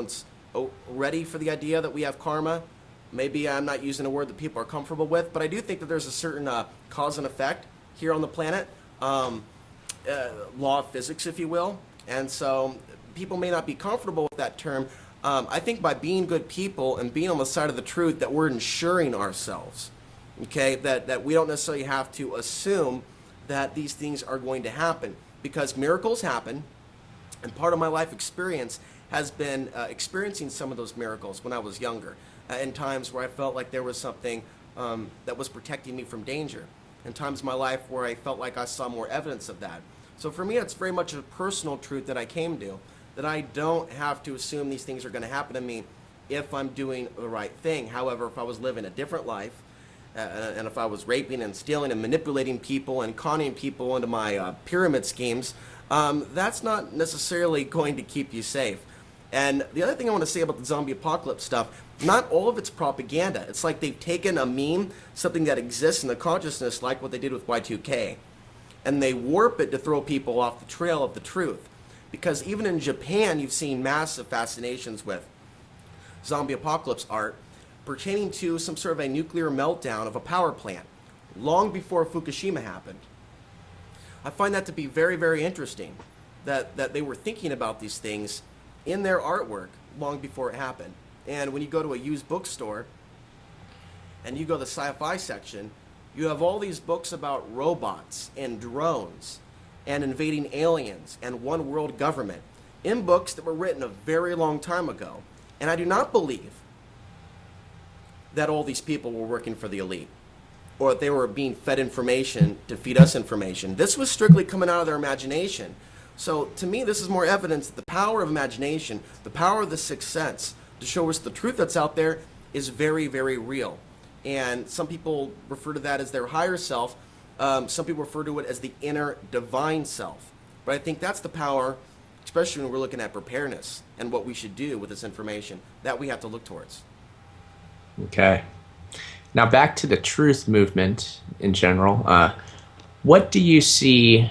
everyone's ready for the idea that we have karma. Maybe I'm not using a word that people are comfortable with, but I do think that there's a certain cause and effect here on the planet, law of physics, if you will. And so people may not be comfortable with that term. I think by being good people and being on the side of the truth that we're ensuring ourselves, okay, that we don't necessarily have to assume that these things are going to happen, because miracles happen. And part of my life experience has been experiencing some of those miracles when I was younger, in times where I felt like there was something that was protecting me from danger, in times of my life where I felt like I saw more evidence of that. So for me, it's very much a personal truth that I came to, that I don't have to assume these things are going to happen to me if I'm doing the right thing. However, if I was living a different life, and if I was raping and stealing and manipulating people and conning people into my pyramid schemes, that's not necessarily going to keep you safe. And the other thing I want to say about the zombie apocalypse stuff, not all of it's propaganda. It's like they've taken a meme, something that exists in the consciousness, like what they did with Y2K, and they warp it to throw people off the trail of the truth. Because even in Japan, you've seen massive fascinations with zombie apocalypse art pertaining to some sort of a nuclear meltdown of a power plant long before Fukushima happened. I find that to be very, very interesting, that they were thinking about these things in their artwork long before it happened. And when you go to a used bookstore and you go to the sci-fi section, you have all these books about robots and drones and invading aliens and one world government in books that were written a very long time ago. And I do not believe that all these people were working for the elite, or that they were being fed information to feed us information. This was strictly coming out of their imagination. So to me, this is more evidence that the power of imagination, the power of the sixth sense, to show us the truth that's out there is very, very real. And some people refer to that as their higher self. Some people refer to it as the inner divine self. But I think that's the power, especially when we're looking at preparedness and what we should do with this information, that we have to look towards. Okay. Now back to the truth movement in general. What do you see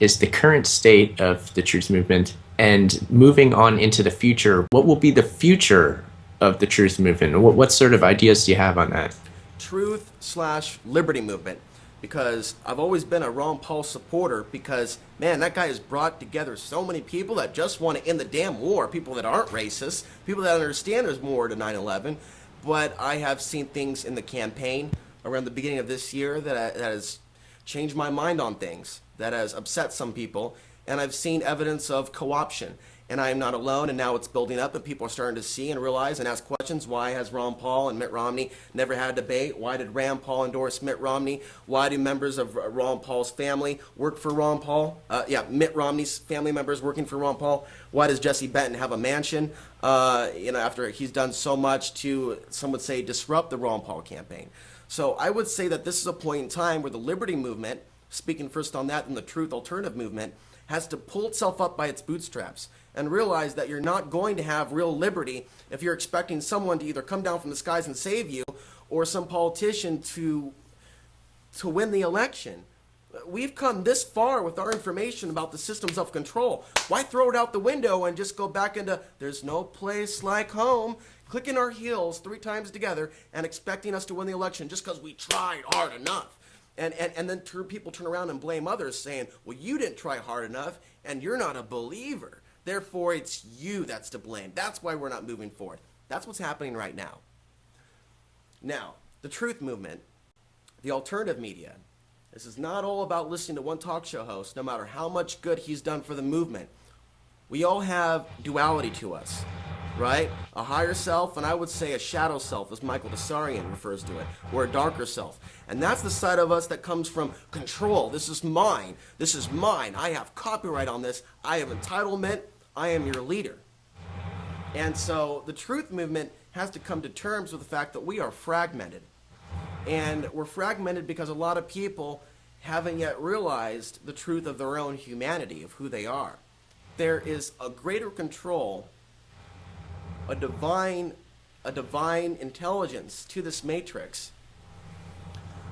is the current state of the truth movement, and moving on into the future, what will be the future of the truth movement? What sort of ideas do you have on that? Truth/liberty movement. Because I've always been a Ron Paul supporter, because, man, that guy has brought together so many people that just want to end the damn war, people that aren't racist, people that understand there's more to 9/11. But I have seen things in the campaign around the beginning of this year that has changed my mind on things, that has upset some people, and I've seen evidence of co-option. And I am not alone, and now it's building up, and people are starting to see and realize and ask questions. Why has Ron Paul and Mitt Romney never had a debate? Why did Rand Paul endorse Mitt Romney? Why do members of Ron Paul's family work for Ron Paul? Mitt Romney's family members working for Ron Paul. Why does Jesse Benton have a mansion, after he's done so much to, some would say, disrupt the Ron Paul campaign? So I would say that this is a point in time where the liberty movement, speaking first on that and the truth alternative movement, has to pull itself up by its bootstraps and realize that you're not going to have real liberty if you're expecting someone to either come down from the skies and save you, or some politician to win the election. We've come this far with our information about the systems of control. Why throw it out the window and just go back into, there's no place like home, clicking our heels 3 times together and expecting us to win the election just because we tried hard enough? And then people turn around and blame others, saying, well, you didn't try hard enough, and you're not a believer. Therefore, it's you that's to blame. That's why we're not moving forward. That's what's happening right now. Now, the truth movement, the alternative media, this is not all about listening to one talk show host, no matter how much good he's done for the movement. We all have duality to us, right? A higher self, and I would say a shadow self, as Michael Tsarian refers to it, or a darker self. And that's the side of us that comes from control. This is mine. This is mine. I have copyright on this. I have entitlement. I am your leader. And so the truth movement has to come to terms with the fact that we are fragmented. And we're fragmented because a lot of people haven't yet realized the truth of their own humanity, of who they are. There is a greater control, a divine intelligence to this matrix.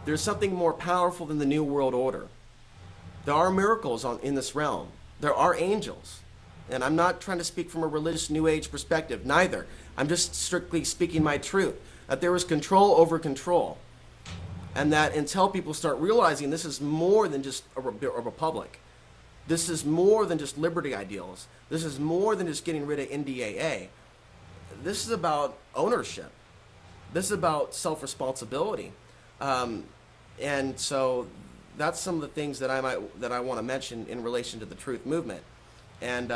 There's something more powerful than the New World Order. There are miracles in this realm. There are angels. And I'm not trying to speak from a religious New Age perspective, neither. I'm just strictly speaking my truth. That there is control over control. And that until people start realizing this is more than just a republic, this is more than just liberty ideals, this is more than just getting rid of NDAA, this is about ownership. This is about self-responsibility. And so that's some of the things that I want to mention in relation to the truth movement. And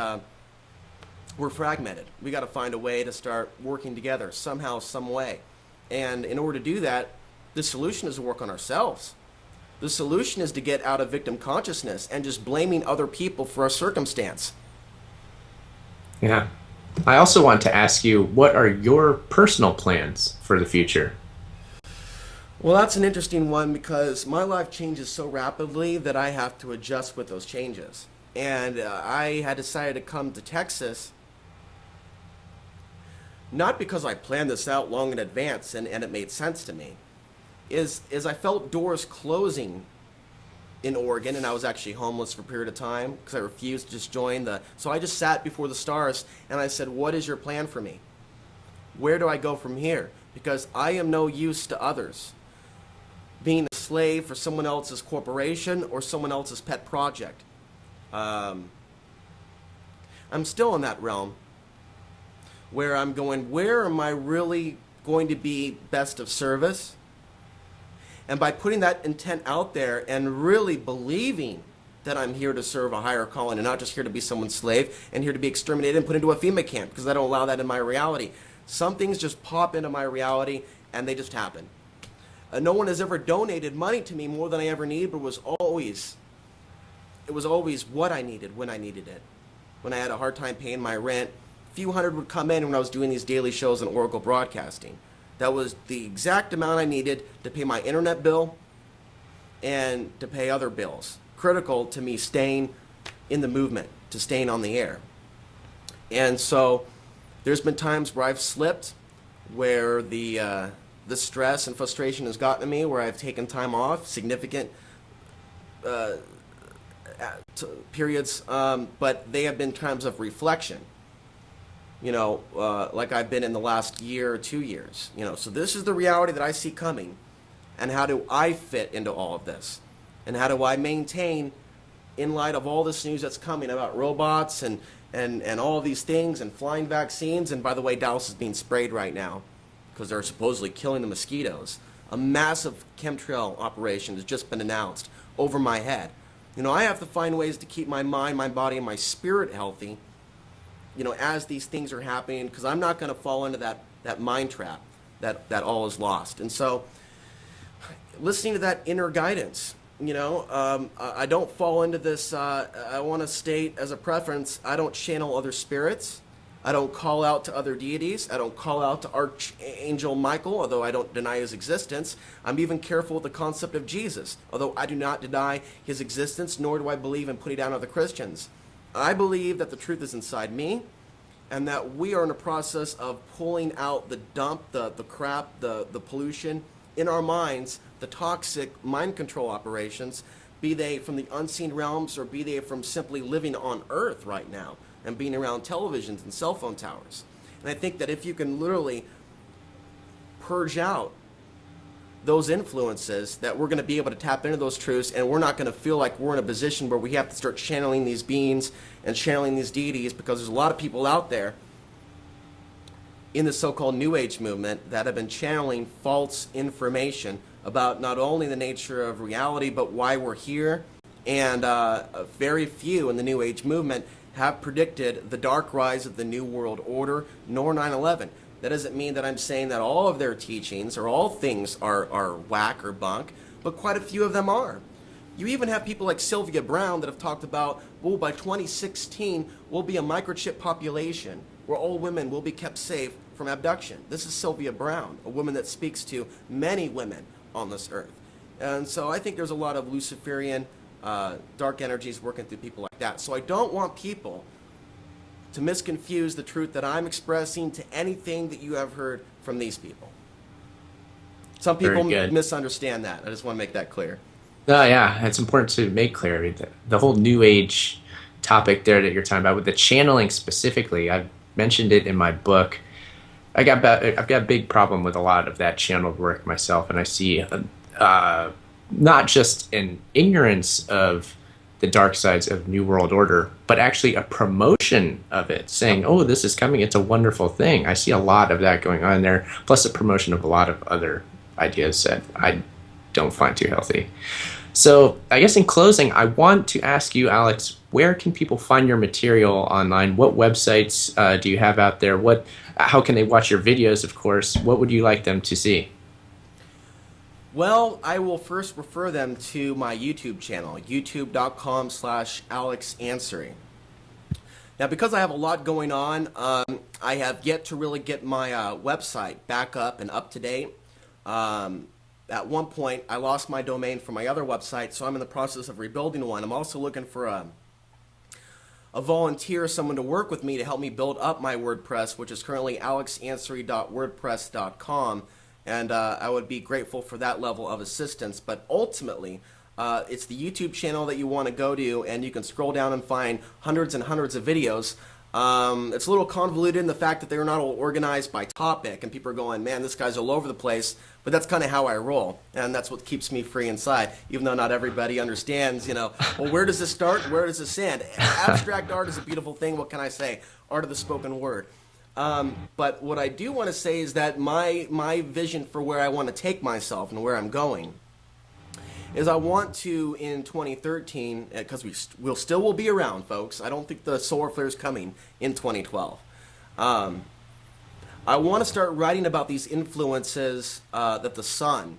we're fragmented. We got to find a way to start working together somehow, some way. And in order to do that, the solution is to work on ourselves. The solution is to get out of victim consciousness and just blaming other people for our circumstance. Yeah. I also want to ask you, what are your personal plans for the future? Well, that's an interesting one because my life changes so rapidly that I have to adjust with those changes. And I had decided to come to Texas not because I planned this out long in advance and it made sense to me, is I felt doors closing in Oregon, and I was actually homeless for a period of time because I refused to just join so I just sat before the stars and I said, what is your plan for me? Where do I go from here? Because I am no use to others. Being a slave for someone else's corporation or someone else's pet project. I'm still in that realm where I'm going, where am I really going to be best of service? And by putting that intent out there and really believing that I'm here to serve a higher calling and not just here to be someone's slave and here to be exterminated and put into a FEMA camp, because I don't allow that in my reality. Some things just pop into my reality and they just happen. No one has ever donated money to me more than I ever need, but it was always what I needed when I needed it. When I had a hard time paying my rent, a few hundred would come in when I was doing these daily shows on Oracle Broadcasting. That was the exact amount I needed to pay my internet bill and to pay other bills. Critical to me staying in the movement, to staying on the air. And so there's been times where I've slipped, where the stress and frustration has gotten to me, where I've taken time off, significant periods, but they have been times of reflection. Like I've been in the last year or 2 years. So this is the reality that I see coming, and how do I fit into all of this, and how do I maintain, in light of all this news that's coming about robots and all these things and flying vaccines. And by the way, Dallas is being sprayed right now because they're supposedly killing the mosquitoes. A massive chemtrail operation has just been announced over my head. I have to find ways to keep my mind, my body, and my spirit healthy, as these things are happening, because I'm not going to fall into that mind trap that all is lost. And so listening to that inner guidance, I don't fall into this, I want to state as a preference, I don't channel other spirits. I don't call out to other deities. I don't call out to Archangel Michael, although I don't deny his existence. I'm even careful with the concept of Jesus, although I do not deny his existence, nor do I believe in putting down other Christians. I believe that the truth is inside me, and that we are in a process of pulling out the dump, the crap, the pollution in our minds, the toxic mind control operations, be they from the unseen realms or be they from simply living on Earth right now and being around televisions and cell phone towers. And I think that if you can literally purge out those influences, that we're going to be able to tap into those truths, and we're not going to feel like we're in a position where we have to start channeling these beings and channeling these deities, because there's a lot of people out there in the so-called New Age movement that have been channeling false information about not only the nature of reality, but why we're here. And very few in the New Age movement have predicted the dark rise of the New World Order, nor 9/11. That doesn't mean that I'm saying that all of their teachings or all things are whack or bunk, but quite a few of them are. You even have people like Sylvia Brown that have talked about, well, by 2016, we'll be a microchip population where all women will be kept safe from abduction. This is Sylvia Brown, a woman that speaks to many women on this earth. And so I think there's a lot of Luciferian dark energies working through people like that. So I don't want people to misconfuse the truth that I'm expressing to anything that you have heard from these people. Some people misunderstand that. I just want to make that clear. Yeah, it's important to make clear. The whole New Age topic there that you're talking about with the channeling specifically. I've mentioned it in my book. I've got a big problem with a lot of that channeled work myself, and I see not just an ignorance of the dark sides of New World Order, but actually a promotion of it, saying, oh, this is coming, it's a wonderful thing. I see a lot of that going on there, plus a promotion of a lot of other ideas that I don't find too healthy. So I guess in closing, I want to ask you, Alex, where can people find your material online? What websites do you have out there? How can they watch your videos, of course? What would you like them to see? Well, I will first refer them to my YouTube channel, youtube.com/Alex Ansary. Now, because I have a lot going on, I have yet to really get my website back up and up to date. At one point, I lost my domain for my other website, so I'm in the process of rebuilding one. I'm also looking for a volunteer, someone to work with me to help me build up my WordPress, which is currently alexansary.wordpress.com. And I would be grateful for that level of assistance. But ultimately, it's the YouTube channel that you want to go to, and you can scroll down and find hundreds and hundreds of videos. It's a little convoluted in the fact that they're not all organized by topic, and people are going, man, this guy's all over the place. But that's kind of how I roll, and that's what keeps me free inside, even though not everybody understands, well, where does this start? Where does this end? Abstract art is a beautiful thing. What can I say? Art of the spoken word. But what I do want to say is that my vision for where I want to take myself and where I'm going is I want to, in 2013, because we'll still be around, folks. I don't think the solar flare is coming in 2012. I want to start writing about these influences that the sun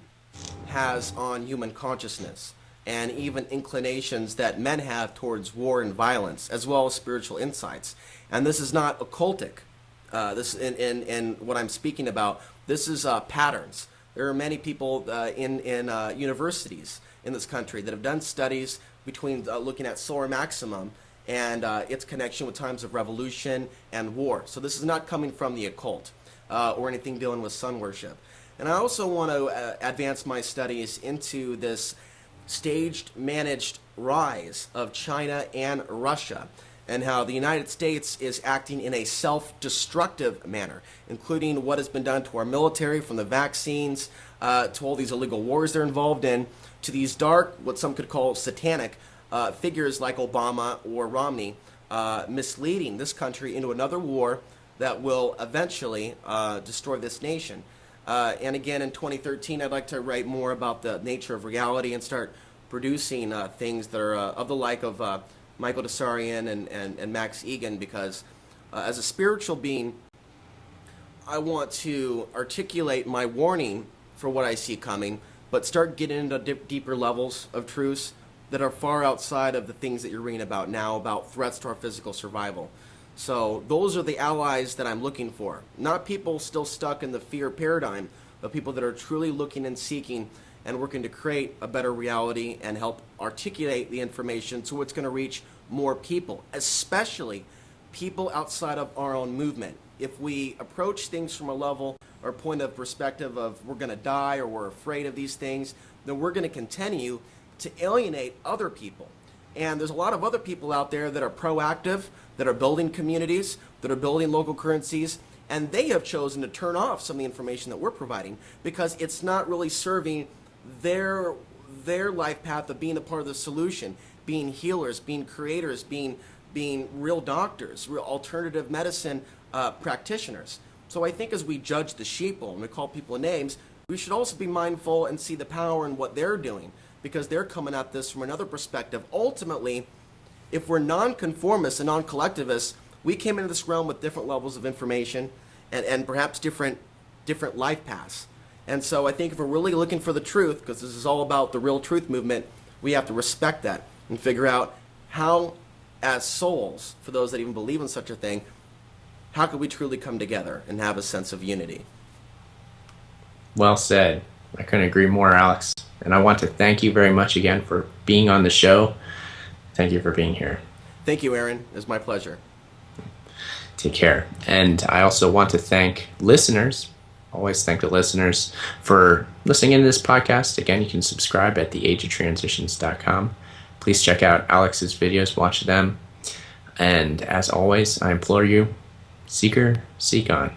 has on human consciousness, and even inclinations that men have towards war and violence, as well as spiritual insights. And this is not occultic. This in what I'm speaking about. This is patterns. There are many people in universities in this country that have done studies between looking at solar maximum and its connection with times of revolution and war. So this is not coming from the occult or anything dealing with sun worship. And I also want to advance my studies into this staged, managed rise of China and Russia, and how the United States is acting in a self-destructive manner, including what has been done to our military, from the vaccines to all these illegal wars they're involved in, to these dark, what some could call satanic, figures like Obama or Romney, misleading this country into another war that will eventually destroy this nation. And again, in 2013, I'd like to write more about the nature of reality and start producing things that are of the like of Michael Desarian and Max Egan, because as a spiritual being, I want to articulate my warning for what I see coming, but start getting into deeper levels of truths that are far outside of the things that you're reading about now, about threats to our physical survival. So those are the allies that I'm looking for. Not people still stuck in the fear paradigm, but people that are truly looking and seeking and working to create a better reality and help articulate the information so it's going to reach more people, especially people outside of our own movement. If we approach things from a level or point of perspective of we're going to die or we're afraid of these things, then we're going to continue to alienate other people. And there's a lot of other people out there that are proactive, that are building communities, that are building local currencies, and they have chosen to turn off some of the information that we're providing because it's not really serving their life path of being a part of the solution, being healers, being creators, being real doctors, real alternative medicine practitioners. So I think as we judge the sheeple and we call people names, we should also be mindful and see the power in what they're doing, because they're coming at this from another perspective. Ultimately, if we're non-conformists and non-collectivists, we came into this realm with different levels of information and perhaps different life paths. And so I think if we're really looking for the truth, because this is all about the real truth movement, we have to respect that and figure out how, as souls, for those that even believe in such a thing, how could we truly come together and have a sense of unity? Well said. I couldn't agree more, Alex. And I want to thank you very much again for being on the show. Thank you for being here. Thank you, Aaron. It was my pleasure. Take care. And I also want to thank listeners. Always thank the listeners for listening in to this podcast. Again, you can subscribe at theageoftransitions.com. Please check out Alex's videos, watch them. And as always, I implore you, seeker, seek on.